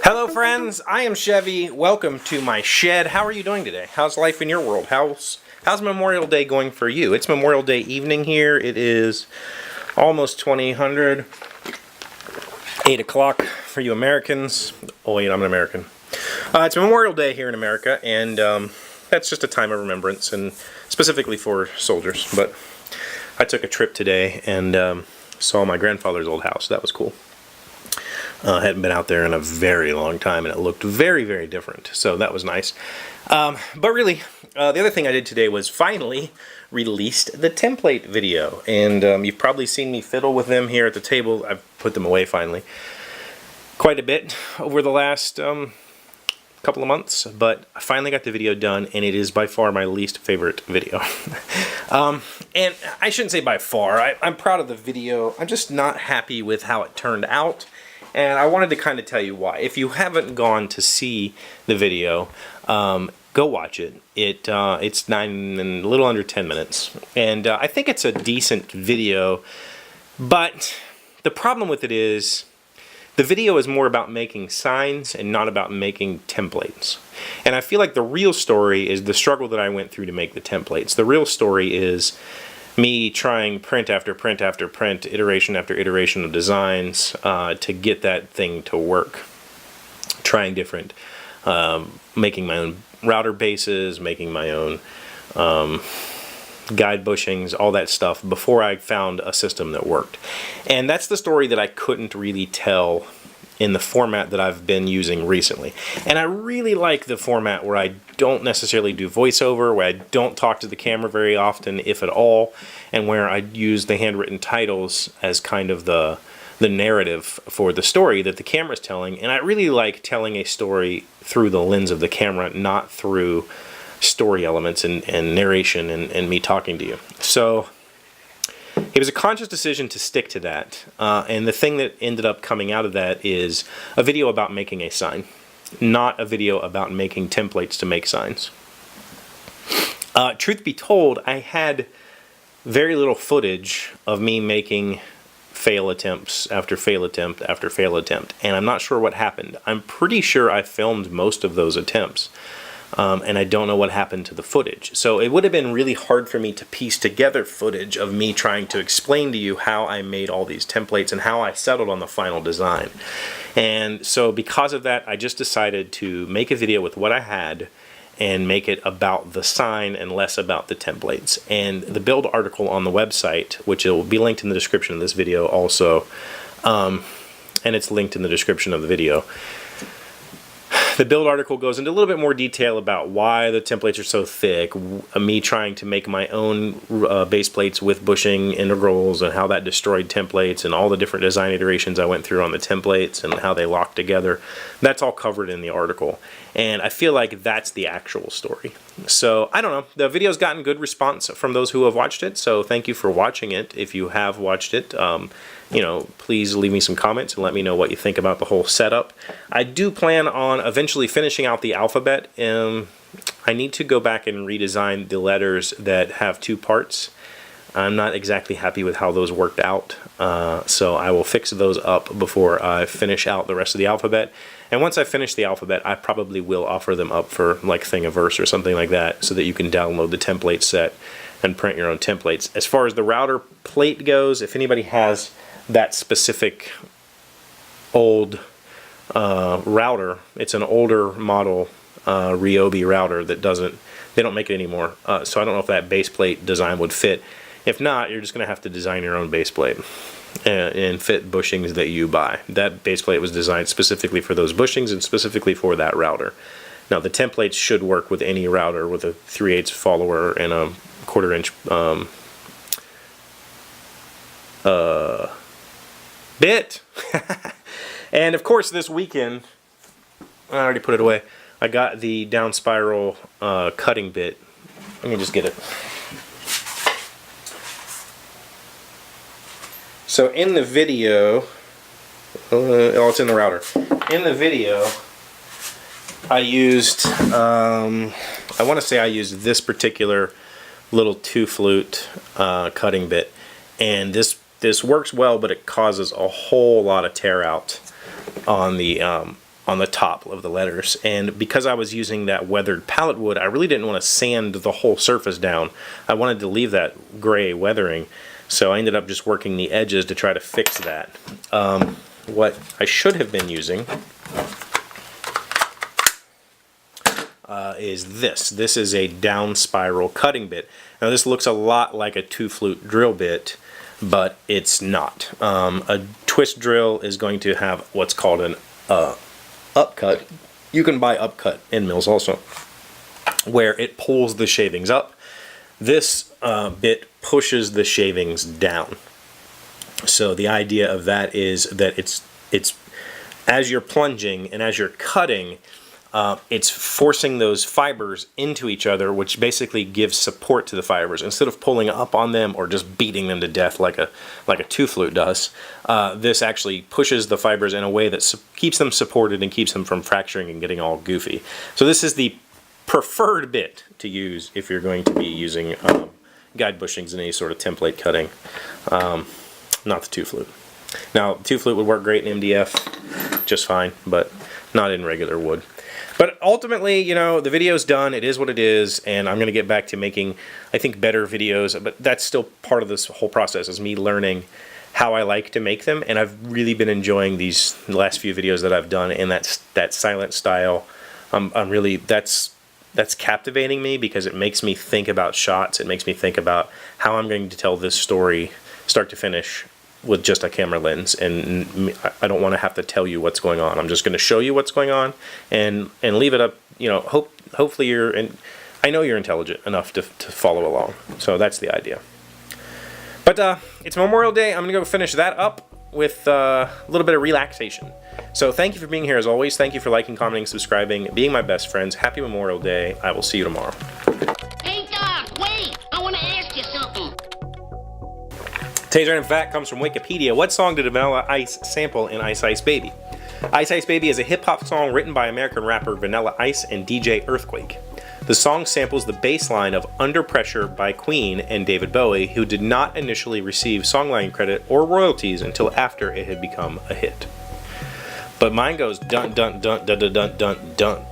Hello friends, I am Chevee. Welcome to my shed. How are you doing today? How's life in your world? How's Memorial Day going for you? It's Memorial Day evening here. It is almost 2000, 8 o'clock for you Americans. Oh wait, I'm an American. It's Memorial Day here in America, and that's just a time of remembrance, and specifically for soldiers. But I took a trip today and saw my grandfather's old house. That was cool. Hadn't been out there in a very long time, and it looked very, very different. So that was nice. But really, the other thing I did today was finally released the template video. And you've probably seen me fiddle with them here at the table. I've put them away finally quite a bit over the last couple of months. But I finally got the video done, and it is by far my least favorite video. And I shouldn't say by far. I'm proud of the video. I'm just not happy with how it turned out. And I wanted to kind of tell you why. If you haven't gone to see the video, go watch it. It's a little under 10 minutes. And I think it's a decent video. But the problem with it is the video is more about making signs and not about making templates. And I feel like the real story is the struggle that I went through to make the templates. The real story is me trying print after print after print, iteration after iteration of designs to get that thing to work. Trying different, making my own router bases, making my own guide bushings, all that stuff before I found a system that worked. And that's the story that I couldn't really tell in the format that I've been using recently. And I really like the format where I don't necessarily do voiceover, where I don't talk to the camera very often, if at all, and where I use the handwritten titles as kind of the narrative for the story that the camera's telling. And I really like telling a story through the lens of the camera, not through story elements and narration and me talking to you. So it was a conscious decision to stick to that, and the thing that ended up coming out of that is a video about making a sign, not a video about making templates to make signs. Truth be told, I had very little footage of me making fail attempts after fail attempt after fail attempt, and I'm not sure what happened. I'm pretty sure I filmed most of those attempts. And I don't know what happened to the footage. So it would have been really hard for me to piece together footage of me trying to explain to you how I made all these templates and how I settled on the final design. And so because of that, I just decided to make a video with what I had and make it about the sign and less about the templates. And the build article on the website, which will be linked in the description of this video also, and it's linked in the description of the video. The build article goes into a little bit more detail about why the templates are so thick, me trying to make my own base plates with bushing integrals and how that destroyed templates and all the different design iterations I went through on the templates and how they lock together. That's all covered in the article. And I feel like that's the actual story. So, I don't know. The video's gotten good response from those who have watched it, so thank you for watching it. If you have watched it, you know, please leave me some comments and let me know what you think about the whole setup. I do plan on eventually finishing out the alphabet. I need to go back and redesign the letters that have two parts. I'm not exactly happy with how those worked out, so I will fix those up before I finish out the rest of the alphabet. And once I finish the alphabet, I probably will offer them up for like Thingiverse or something like that, so that you can download the template set and print your own templates. As far as the router plate goes, if anybody has that specific old router, it's an older model Ryobi router that they don't make it anymore, so I don't know if that base plate design would fit. If not, you're just going to have to design your own base plate and fit bushings that you buy. That base plate was designed specifically for those bushings and specifically for that router. Now the templates should work with any router with a 3/8 follower and a 1/4 inch bit. And of course this weekend, I already put it away, I got the down spiral cutting bit. Let me just get it. So in the video, oh, it's in the router. In the video, I used, I want to say I used this particular little 2-flute cutting bit, and this works well, but it causes a whole lot of tear out on the top of the letters. And because I was using that weathered pallet wood, I really didn't want to sand the whole surface down. I wanted to leave that gray weathering, so I ended up just working the edges to try to fix that. What I should have been using is this. This is a down spiral cutting bit. Now this looks a lot like a 2-flute drill bit, but it's not. A twist drill is going to have what's called an upcut. You can buy upcut end mills also, where it pulls the shavings up. This bit pushes the shavings down. So the idea of that is that it's as you're plunging and as you're cutting, it's forcing those fibers into each other, which basically gives support to the fibers instead of pulling up on them or just beating them to death like a 2-flute does. This actually pushes the fibers in a way that keeps them supported and keeps them from fracturing and getting all goofy. So this is the preferred bit to use if you're going to be using guide bushings in any sort of template cutting, not the 2-flute. Now, 2-flute would work great in MDF just fine, but not in regular wood. But ultimately, you know, the video's done. It is what it is, and I'm going to get back to making, I think, better videos. But that's still part of this whole process, is me learning how I like to make them. And I've really been enjoying these last few videos that I've done in that silent style. I'm really, that's captivating me because it makes me think about shots. It makes me think about how I'm going to tell this story, start to finish, with just a camera lens, and I don't want to have to tell you what's going on. I'm just going to show you what's going on and leave it up. You know, hopefully you're, and I know you're intelligent enough to follow along. So that's the idea. But it's Memorial Day. I'm going to go finish that up with a little bit of relaxation. So thank you for being here as always. Thank you for liking, commenting, subscribing, being my best friends. Happy Memorial Day. I will see you tomorrow. Hey Doc, wait! I want to ask you something. Today's random fact comes from Wikipedia. What song did Vanilla Ice sample in Ice Ice Baby? Ice Ice Baby is a hip-hop song written by American rapper Vanilla Ice and DJ Earthquake. The song samples the bass line of Under Pressure by Queen and David Bowie, who did not initially receive songwriting credit or royalties until after it had become a hit. But mine goes dun dun dun dun dun dun dun dun.